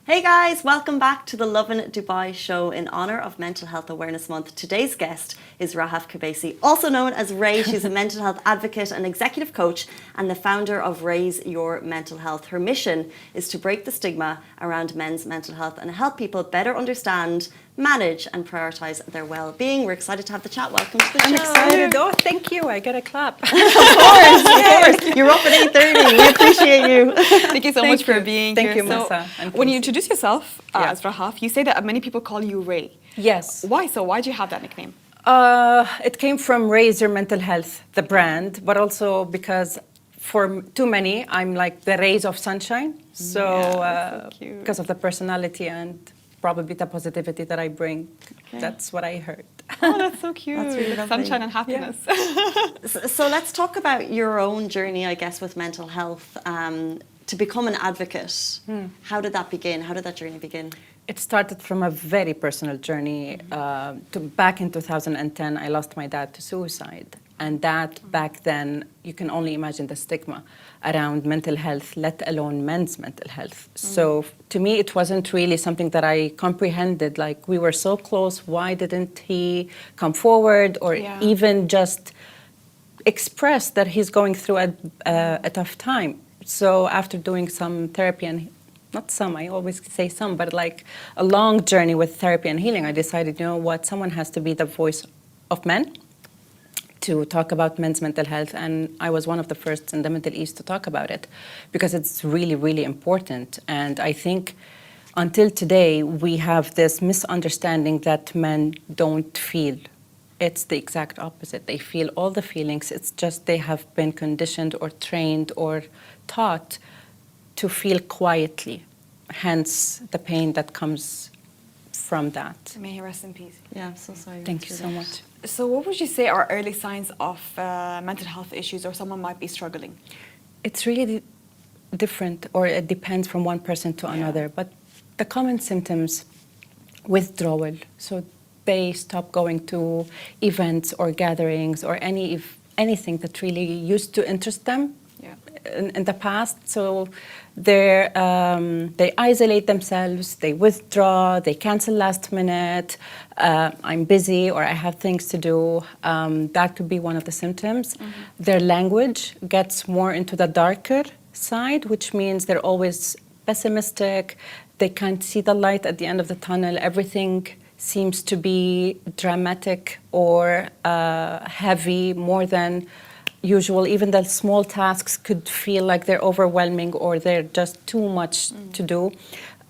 Hey guys, welcome back to the Lovin Dubai show in honor of Mental Health Awareness Month. Today's guest is Rahaf Kobeissi, also known as Ray. She's a mental health advocate and executive coach and the founder of Raise Your Mental Health. Her mission is to break the stigma around men's mental health and help people better understand, manage and prioritise their well-being. We're excited to have the chat. Welcome to the show. I'm excited. Oh, thank you. I get a clap. Of course. You're up at 8:30. We appreciate you. Thank you so much for being Thank here. you, Masa. When you introduce yourself Yeah. as Rahaf, you say that many people call you Ray. Yes. Why so? Why do you have that nickname? It came from Raise Your Mental Health, the brand, but also because for too many, I'm like the rays of sunshine. So, so cute. because of the personality and probably the positivity that I bring, that's what I heard. Oh, that's so cute. That's really lovely. Sunshine and happiness. So let's talk about your own journey, I guess, with mental health. To become an advocate, how did that begin? How did that journey begin? It started from a very personal journey. Back in 2010, I lost my dad to suicide. And that back then, you can only imagine the stigma around mental health, let alone men's mental health. So to me, it wasn't really something that I comprehended. Like, we were so close, why didn't he come forward or even just express that he's going through a tough time? So after doing some therapy and not some, I always say some, but like a long journey with therapy and healing, I decided, you know what, someone has to be the voice of men to talk about men's mental health. And I was one of the first in the Middle East to talk about it because it's really, really important. And I think until today, we have this misunderstanding that men don't feel. It's the exact opposite. They feel all the feelings. It's just they have been conditioned or trained or taught to feel quietly, hence the pain that comes from that. May he rest in peace. Yeah, I'm so sorry. Thank you so much. So what would you say are early signs of mental health issues or someone might be struggling? It's really different, or it depends from one person to another, but the common symptoms, withdrawal. So they stop going to events or gatherings or anything that really used to interest them in the past. So they isolate themselves, they withdraw, they cancel last minute, I'm busy or I have things to do. That could be one of the symptoms. Their language gets more into the darker side, which means they're always pessimistic, they can't see the light at the end of the tunnel, everything seems to be dramatic or heavy more than usual. Even the small tasks could feel like they're overwhelming or they're just too much to do.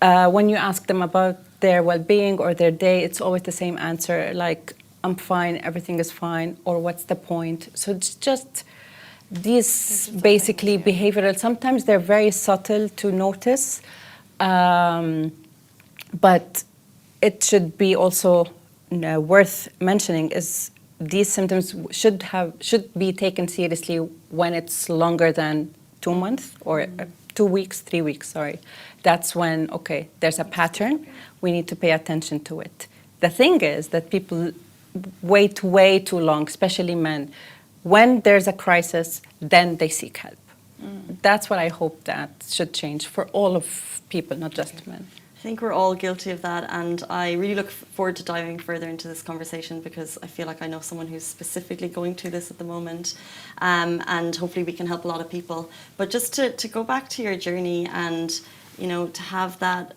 When you ask them about their well-being or their day, it's always the same answer, like, I'm fine, everything is fine, or what's the point? So it's just these basically behavioral, sometimes they're very subtle to notice, but it should be also worth mentioning is these symptoms should be taken seriously when it's longer than 2 months or 2 weeks, 3 weeks, sorry. That's when, okay, there's a pattern, we need to pay attention to it. The thing is that people wait way too long, especially men. When there's a crisis, then they seek help. That's what I hope that should change for all of people, not just men. I think we're all guilty of that, and I really look forward to diving further into this conversation because I feel like I know someone who's specifically going through this at the moment, and hopefully we can help a lot of people. But just to go back to your journey and, you know, to have that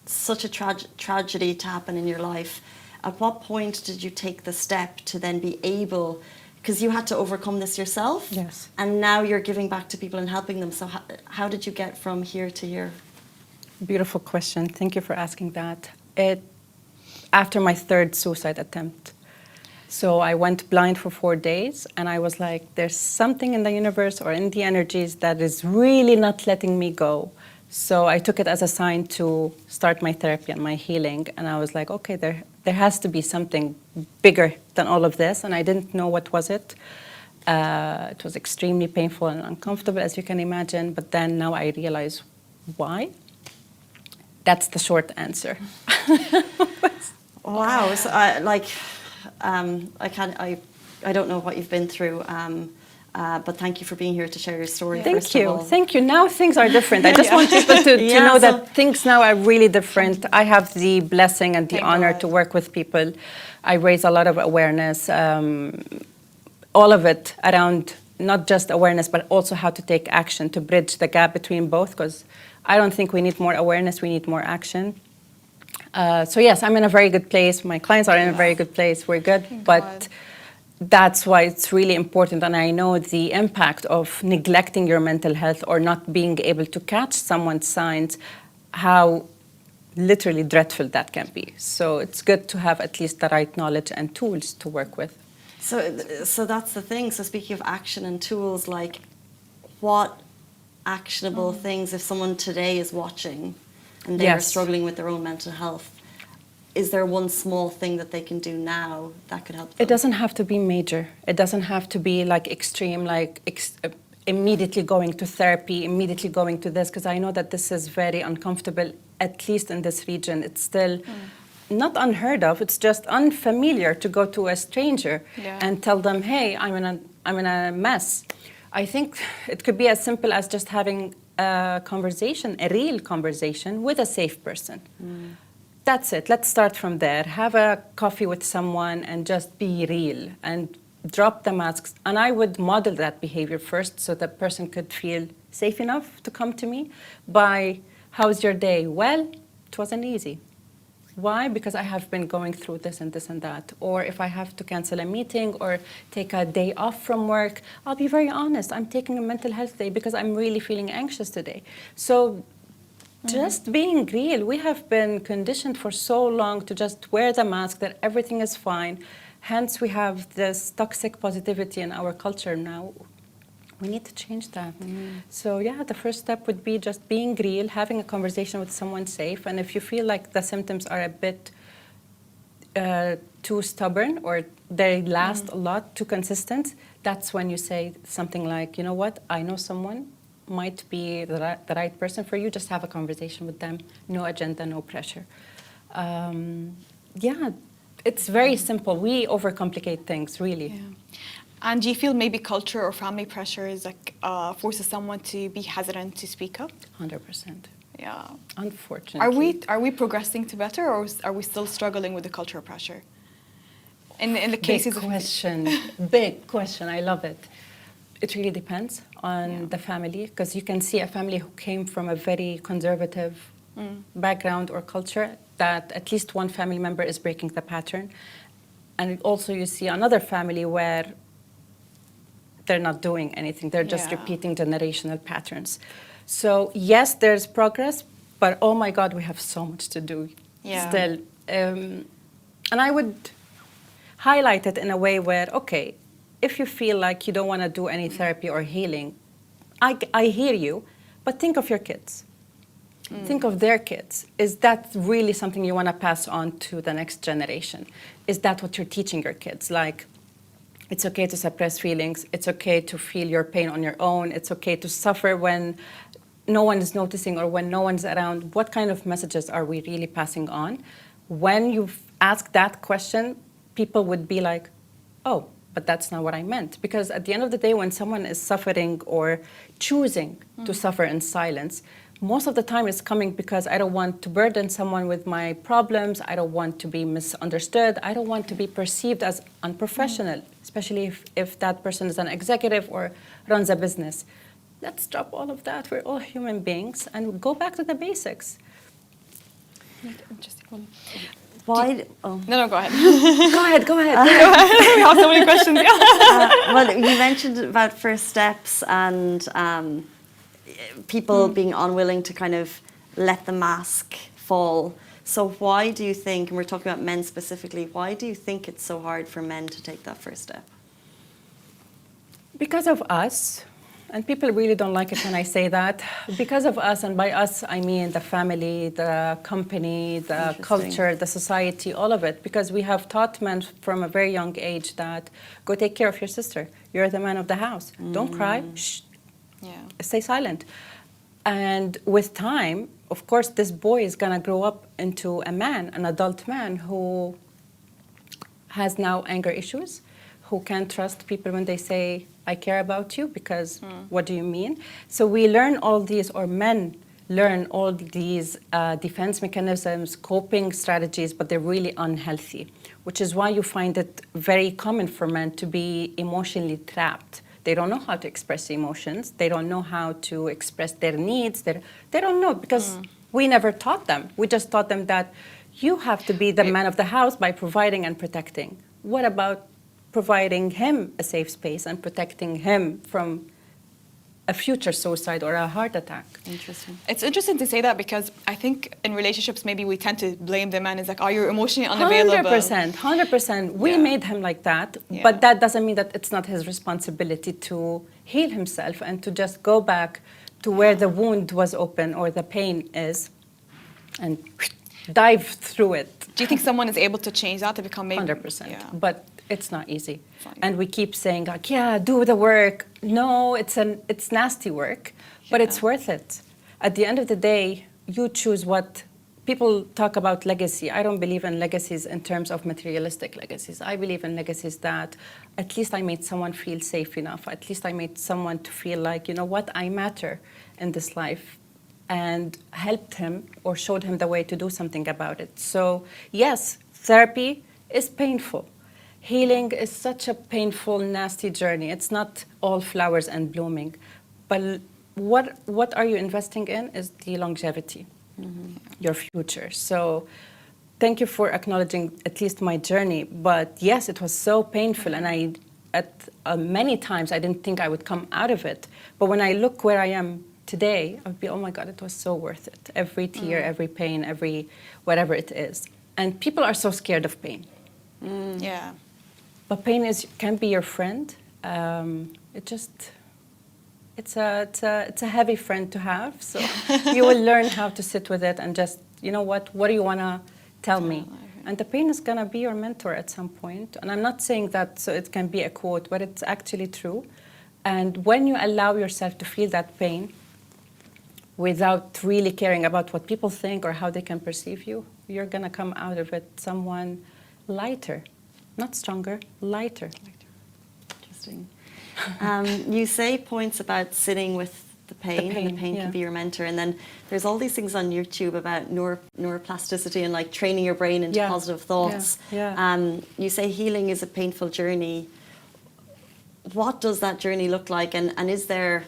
such a tragedy to happen in your life, at what point did you take the step to then be able, because you had to overcome this yourself, Yes, and now you're giving back to people and helping them. So how did you get from here to here? Beautiful question. Thank you for asking that. After my third suicide attempt. So I went blind for 4 days and I was like, there's something in the universe or in the energies that is really not letting me go. So I took it as a sign to start my therapy and my healing. And I was like, okay, there has to be something bigger than all of this. And I didn't know what was it. It was extremely painful and uncomfortable, as you can imagine. But then now I realize why. That's the short answer. Wow. So, I don't know what you've been through. But thank you for being here to share your story. Thank first of you. all. Thank you. Now things are different. I just want people to know so- that things now are really different. I have the blessing and the Thank honor God. to work with people. I raise a lot of awareness, all of it around not just awareness, but also how to take action to bridge the gap between both, because I don't think we need more awareness, we need more action. So yes, I'm in a very good place. My clients are in a very good place. We're good, Thank but God. that's why it's really important. And I know the impact of neglecting your mental health or not being able to catch someone's signs, how literally dreadful that can be. So it's good to have at least the right knowledge and tools to work with. So that's the thing. So speaking of action and tools, like what actionable things, if someone today is watching and they are Yes. struggling with their own mental health, is there one small thing that they can do now that could help them? It doesn't have to be major. It doesn't have to be like extreme, like immediately going to therapy, immediately going to this, because I know that this is very uncomfortable, at least in this region. It's still not unheard of. It's just unfamiliar to go to a stranger and tell them, hey, I'm in a mess. I think it could be as simple as just having a conversation, a real conversation with a safe person. That's it. Let's start from there. Have a coffee with someone and just be real and drop the masks. And I would model that behavior first so the person could feel safe enough to come to me by, how's your day? Well, it wasn't easy. Why? Because I have been going through this and this and that. Or if I have to cancel a meeting or take a day off from work, I'll be very honest. I'm taking a mental health day because I'm really feeling anxious today. So just being real. We have been conditioned for so long to just wear the mask, that everything is fine. Hence, we have this toxic positivity in our culture now. We need to change that. So yeah, the first step would be just being real, having a conversation with someone safe. And if you feel like the symptoms are a bit too stubborn or they last a lot, too consistent, that's when you say something like, you know what, I know someone might be the right person for you. Just have a conversation with them. No agenda, no pressure. Yeah, it's very simple. We overcomplicate things, really. Yeah. And do you feel maybe culture or family pressure is like forces someone to be hesitant to speak up? 100%. Yeah. Unfortunately. Are we progressing to better, or are we still struggling with the cultural pressure? In the cases Big question. Big question. I love it. It really depends on the family, because you can see a family who came from a very conservative background or culture, that at least one family member is breaking the pattern. And also you see another family where they're not doing anything. They're just repeating generational patterns. So yes, there's progress, but oh my God, we have so much to do still. And I would highlight it in a way where, okay, if you feel like you don't want to do any therapy or healing, I hear you, but think of your kids. Think of their kids. Is that really something you want to pass on to the next generation? Is that what you're teaching your kids? Like, it's okay to suppress feelings. It's okay to feel your pain on your own. It's okay to suffer when no one is noticing or when no one's around. What kind of messages are we really passing on? When you ask that question, people would be like, oh, but that's not what I meant. Because at the end of the day, when someone is suffering or choosing to suffer in silence, most of the time it's coming because I don't want to burden someone with my problems. I don't want to be misunderstood. I don't want to be perceived as unprofessional, especially if that person is an executive or runs a business. Let's drop all of that. We're all human beings and go back to the basics. Interesting one. Why? No, go ahead. Go ahead. We have so many questions. Well, you mentioned about first steps and people being unwilling to kind of let the mask fall. So why do you think, and we're talking about men specifically, why do you think it's so hard for men to take that first step? Because of us, and people really don't like it when I say that, because of us, and by us I mean the family, the company, the culture, the society, all of it, because we have taught men from a very young age that go take care of your sister. You're the man of the house. Don't cry. Shh. Stay silent. And with time, of course, this boy is going to grow up into a man, an adult man who has now anger issues, who can't trust people when they say, I care about you, because what do you mean? So we learn all these, or men learn all these defense mechanisms, coping strategies, but they're really unhealthy, which is why you find it very common for men to be emotionally trapped. They don't know how to express emotions. They don't know how to express their needs. They don't know because we never taught them. We just taught them that you have to be the man of the house by providing and protecting. What about providing him a safe space and protecting him from a future suicide or a heart attack? Interesting. It's interesting to say that because I think in relationships maybe we tend to blame the man. It's like, oh, you're emotionally unavailable. 100%. We made him like that, Yeah. but that doesn't mean that it's not his responsibility to heal himself and to just go back to where the wound was open or the pain is and dive through it. Do you think someone is able to change that to become maybe 100%. Yeah. But it's not easy. Fine. And we keep saying like, yeah, do the work. No, it's nasty work, but it's Yeah. worth it. At the end of the day, you choose what people talk about legacy. I don't believe in legacies in terms of materialistic legacies. I believe in legacies that at least I made someone feel safe enough. At least I made someone to feel like, you know what, I matter in this life, and helped him or showed him the way to do something about it. So yes, therapy is painful. Healing is such a painful, nasty journey. It's not all flowers and blooming. But what are you investing in is the longevity, your future. So thank you for acknowledging at least my journey. But yes, it was so painful, and many times I didn't think I would come out of it. But when I look where I am today, I would be, oh my God, it was so worth it. Every tear, every pain, every whatever it is. And people are so scared of pain. Yeah. But pain can be your friend. It's a heavy friend to have. So you will learn how to sit with it and just, you know what do you want to tell me? And the pain is going to be your mentor at some point. And I'm not saying that so it can be a quote, but it's actually true. And when you allow yourself to feel that pain without really caring about what people think or how they can perceive you, you're going to come out of it someone lighter. Not stronger, lighter. Interesting. You say points about sitting with the pain and the pain yeah. can be your mentor, and then there's all these things on YouTube about neuroplasticity and like training your brain into Yeah. positive thoughts. Yeah. You say healing is a painful journey. What does that journey look like, and is there,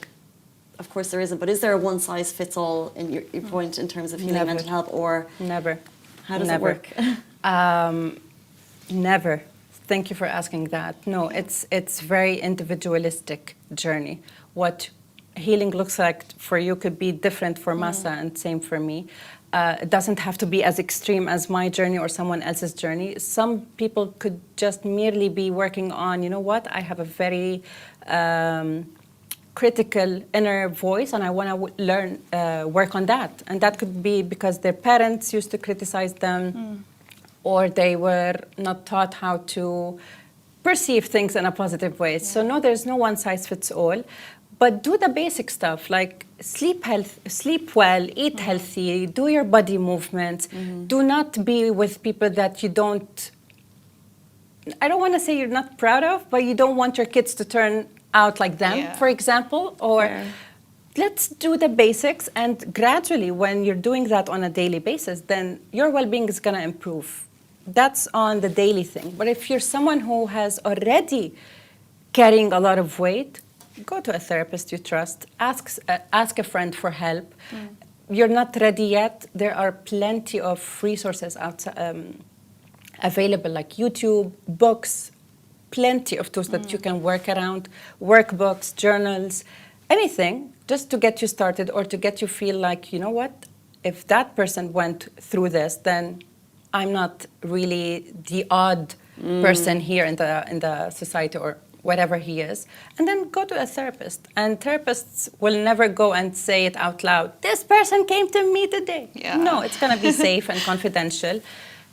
of course there isn't, but is there a one size fits all in your point in terms of healing Never. mental health, or Never. how does Never. it work? Never. Thank you for asking that. No, it's very individualistic journey. What healing looks like for you could be different for Masa, and same for me. It doesn't have to be as extreme as my journey or someone else's journey. Some people could just merely be working on, you know what, I have a very critical inner voice and I want to learn, work on that. And that could be because their parents used to criticize them, or they were not taught how to perceive things in a positive way. So no, there's no one size fits all, but do the basic stuff like sleep well, eat healthy, do your body movements. Do not be with people that you don't, I don't want to say you're not proud of, but you don't want your kids to turn out like them, for example, or let's do the basics, and gradually when you're doing that on a daily basis, then your well-being is going to improve. That's on the daily thing. But if you're someone who has already carrying a lot of weight, go to a therapist you trust, ask a friend for help. You're not ready yet, there are plenty of resources outside, available, like YouTube, books, plenty of tools that you can work around, workbooks, journals, anything, just to get you started or to get you feel like, you know what, if that person went through this, then I'm not really the odd person here in the society or whatever he is. And then go to a therapist. And therapists will never go and say it out loud, this person came to me today. No, it's going to be safe and confidential.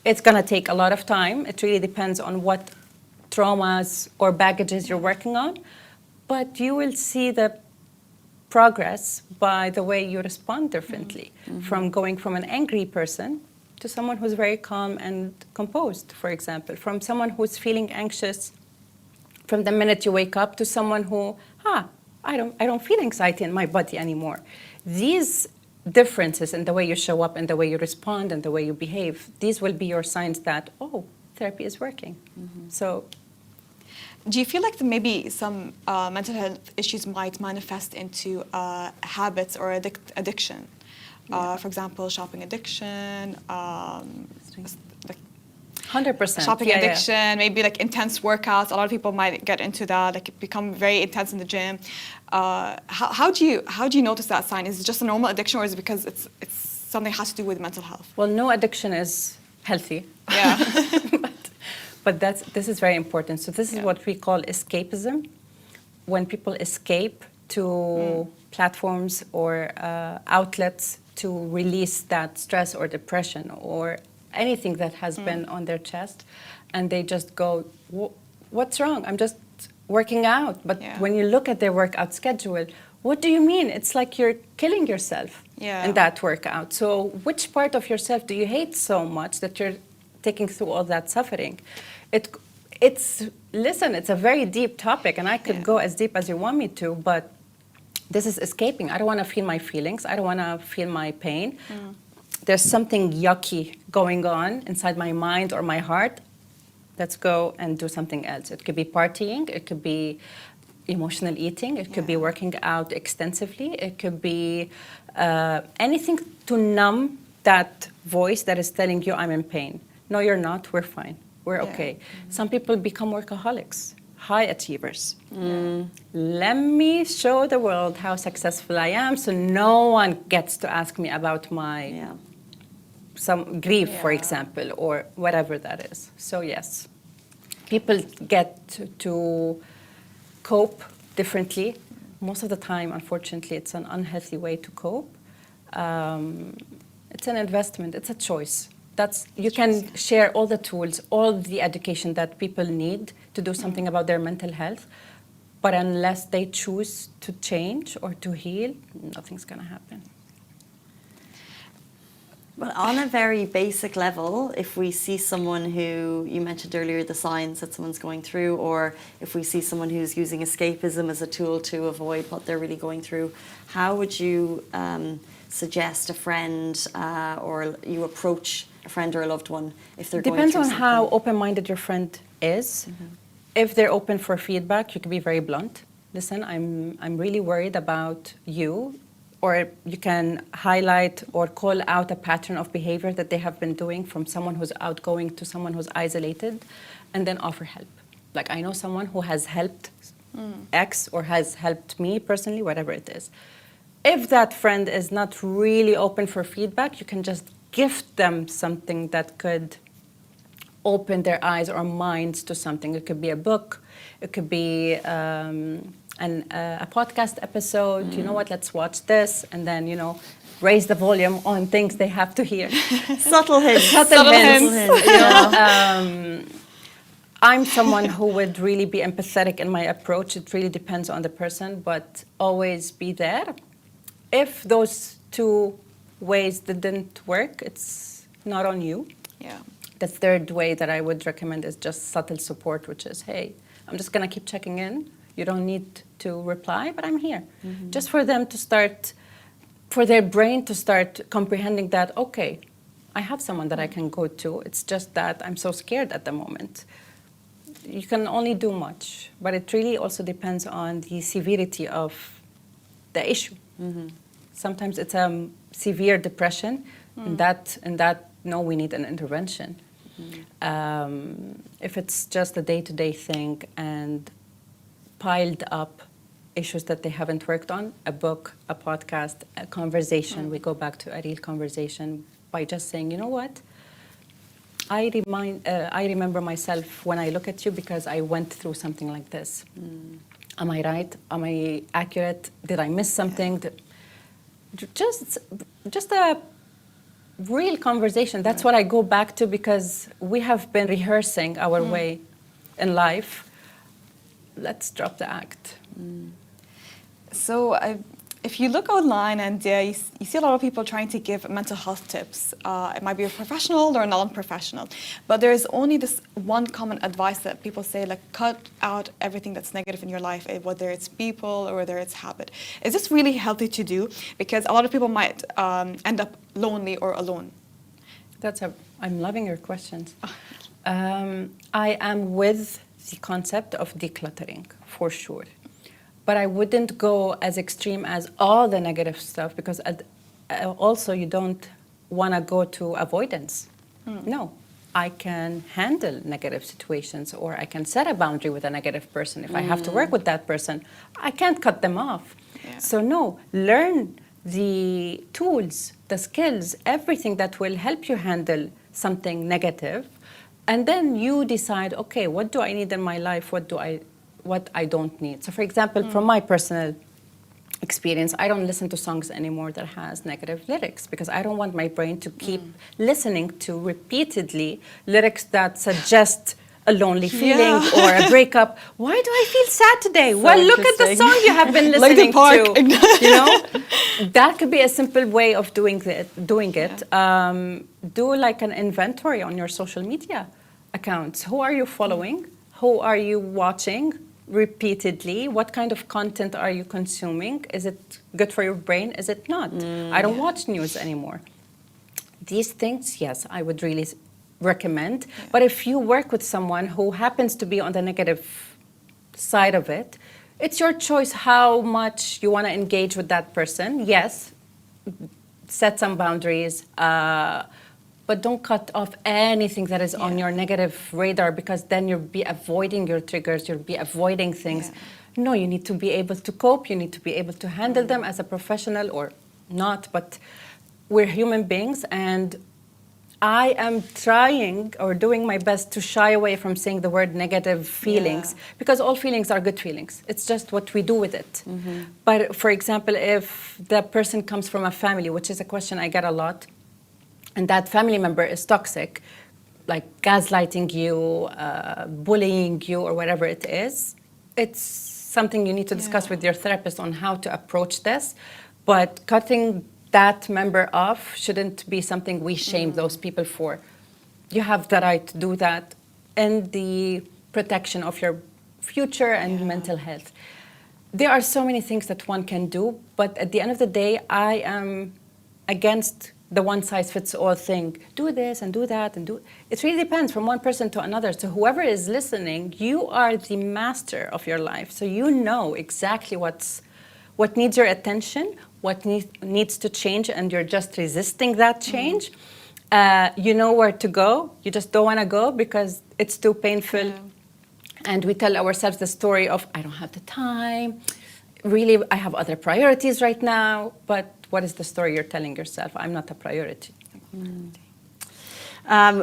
It's going to take a lot of time. It really depends on what traumas or baggages you're working on. But you will see the progress by the way you respond differently, from going from an angry person to someone who's very calm and composed, for example, from someone who's feeling anxious from the minute you wake up to someone who, I don't feel anxiety in my body anymore. These differences in the way you show up and the way you respond and the way you behave, these will be your signs that, oh, therapy is working. So, do you feel like that maybe some mental health issues might manifest into habits or addiction? For example, shopping addiction, like 100%. shopping addiction, maybe like intense workouts. A lot of people might get into that, like become very intense in the gym. How do you notice that sign? Is it just a normal addiction, or is it because it's something has to do with mental health? Well, no addiction is healthy. Yeah. but this is very important. So this is what we call escapism. When people escape to platforms or outlets to release that stress or depression or anything that has been on their chest, and they just go, what's wrong? I'm just working out. But when you look at their workout schedule, what do you mean? It's like you're killing yourself in that workout. So which part of yourself do you hate so much that you're taking through all that suffering? It's a very deep topic, and I could go as deep as you want me to, but this is escaping. I don't want to feel my feelings. I don't want to feel my pain. There's something yucky going on inside my mind or my heart. Let's go and do something else. It could be partying. It could be emotional eating. It could be working out extensively. It could be anything to numb that voice that is telling you I'm in pain. No, you're not. We're fine. We're okay. Some people become workaholics, high achievers. Let me show the world how successful I am, so no one gets to ask me about my some grief, for example, or whatever that is. So yes, people get to cope differently. Most of the time, unfortunately, it's an unhealthy way to cope. It's an investment. It's a choice. You can share all the tools, all the education that people need to do something about their mental health, but unless they choose to change or to heal, nothing's going to happen. Well, on a very basic level, if we see someone who, you mentioned earlier the signs that someone's going through, or if we see someone who's using escapism as a tool to avoid what they're really going through, how would you suggest a friend or you approach a friend or a loved one if they're going through something? Depends on how open-minded your friend is. If they're open for feedback, you can be very blunt. Listen, I'm really worried about you. Or you can highlight or call out a pattern of behavior that they have been doing, from someone who's outgoing to someone who's isolated, and then offer help. Like, I know someone who has helped X or has helped me personally, whatever it is. If that friend is not really open for feedback, you can just gift them something that could open their eyes or minds to something. It could be a book, it could be a podcast episode. You know what, let's watch this, and then, raise the volume on things they have to hear. Subtle hints. Subtle hints. I'm someone who would really be empathetic in my approach. It really depends on the person, but always be there. If those two ways didn't work, it's not on you. The third way that I would recommend is just subtle support, which is, hey, I'm just going to keep checking in. You don't need to reply, but I'm here. Just for them to start, for their brain to start comprehending that, okay, I have someone that I can go to. It's just that I'm so scared at the moment. You can only do much, but it really also depends on the severity of the issue. Sometimes it's a severe depression, and that, no, we need an intervention. If it's just a day-to-day thing and piled up issues that they haven't worked on, a book, a podcast, a conversation, we go back to a real conversation by just saying, you know what, I remember myself when I look at you because I went through something like this. Am I right? Am I accurate? Did I miss something? Just a real conversation. That's what I go back to, because we have been rehearsing our way in life. Let's drop the act. So if you look online and you see a lot of people trying to give mental health tips, it might be a professional or a non-professional, but there's only this one common advice that people say, like, cut out everything that's negative in your life, whether it's people or whether it's habit. Is this really healthy to do? Because a lot of people might end up lonely or alone. I'm loving your questions. I am with the concept of decluttering, for sure. But I wouldn't go as extreme as all the negative stuff, because also you don't want to go to avoidance. No, I can handle negative situations, or I can set a boundary with a negative person. If I have to work with that person, I can't cut them off. Yeah. So no, learn the tools, the skills, everything that will help you handle something negative. And then you decide, okay, what do I need in my life? What I don't need. So for example, from my personal experience, I don't listen to songs anymore that has negative lyrics, because I don't want my brain to keep listening to repeatedly lyrics that suggest a lonely feeling or a breakup. Why do I feel sad today? Well, look at the song you have been listening to. You know, that could be a simple way of doing it. Do like an inventory on your social media accounts. Who are you following? Who are you watching repeatedly? What kind of content are you consuming? Is it good for your brain? Is it not? I don't watch news anymore. These things, yes, I would really recommend. But if you work with someone who happens to be on the negative side of it, it's your choice how much you want to engage with that person. Yes, set some boundaries, but don't cut off anything that is on your negative radar, because then you'll be avoiding your triggers, you'll be avoiding things. No, you need to be able to cope, you need to be able to handle them as a professional, or not, but we're human beings, and I am trying or doing my best to shy away from saying the word negative feelings, because all feelings are good feelings. It's just what we do with it. But for example, if the person comes from a family, which is a question I get a lot, and that family member is toxic, like gaslighting you, bullying you, or whatever it is, it's something you need to discuss with your therapist on how to approach this. But cutting that member off shouldn't be something we shame those people for. You have the right to do that in the protection of your future and mental health. There are so many things that one can do, but at the end of the day, I am against the one-size-fits-all thing. Do this and do that and do... It really depends from one person to another. So whoever is listening, you are the master of your life. So you know exactly what needs your attention, what needs to change, and you're just resisting that change. You know where to go. You just don't want to go because it's too painful. And we tell ourselves the story of, I don't have the time. Really, I have other priorities right now. But what is the story you're telling yourself? I'm not a priority.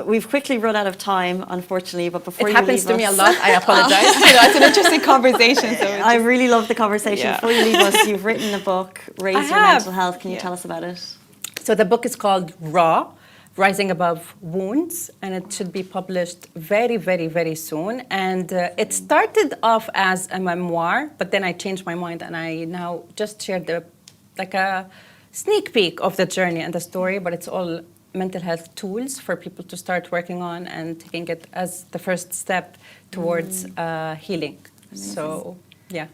We've quickly run out of time, unfortunately, but before it you happens leave to me us, a lot. I apologize. It's an interesting conversation. So I really love the conversation. Before you leave us, you've written a book, Raise Your Mental Health. Can you tell us about it? So the book is called Raw, Rising Above Wounds, and it should be published very, very, very soon. And it started off as a memoir, but then I changed my mind, and I now just shared like a sneak peek of the journey and the story, but it's all mental health tools for people to start working on and taking it as the first step towards healing. Amazing. So, yeah.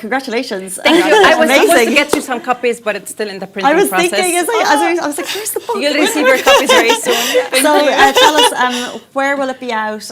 Congratulations. Thank you. I was supposed to get you some copies, but it's still in the printing process. I was thinking, I was like, where's the book? You'll receive your copies very soon. So tell us, where will it be out?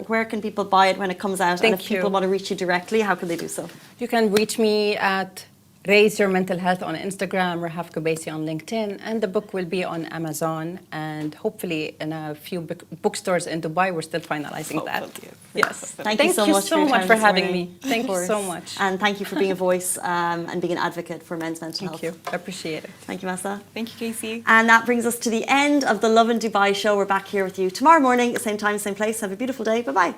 Where can people buy it when it comes out? And if people want to reach you directly, how can they do so? You can reach me at Raise Your Mental Health on Instagram, Rahaf Kobeissi on LinkedIn, and the book will be on Amazon and hopefully in a few bookstores in Dubai. We're still finalizing that. Yes. Thank you so much for having me. Thank you so much. And thank you for being a voice and being an advocate for men's mental health. Thank you. I appreciate it. Thank you, Massa. Thank you, Casey. And that brings us to the end of the Love in Dubai show. We're back here with you tomorrow morning, same time, same place. Have a beautiful day. Bye-bye.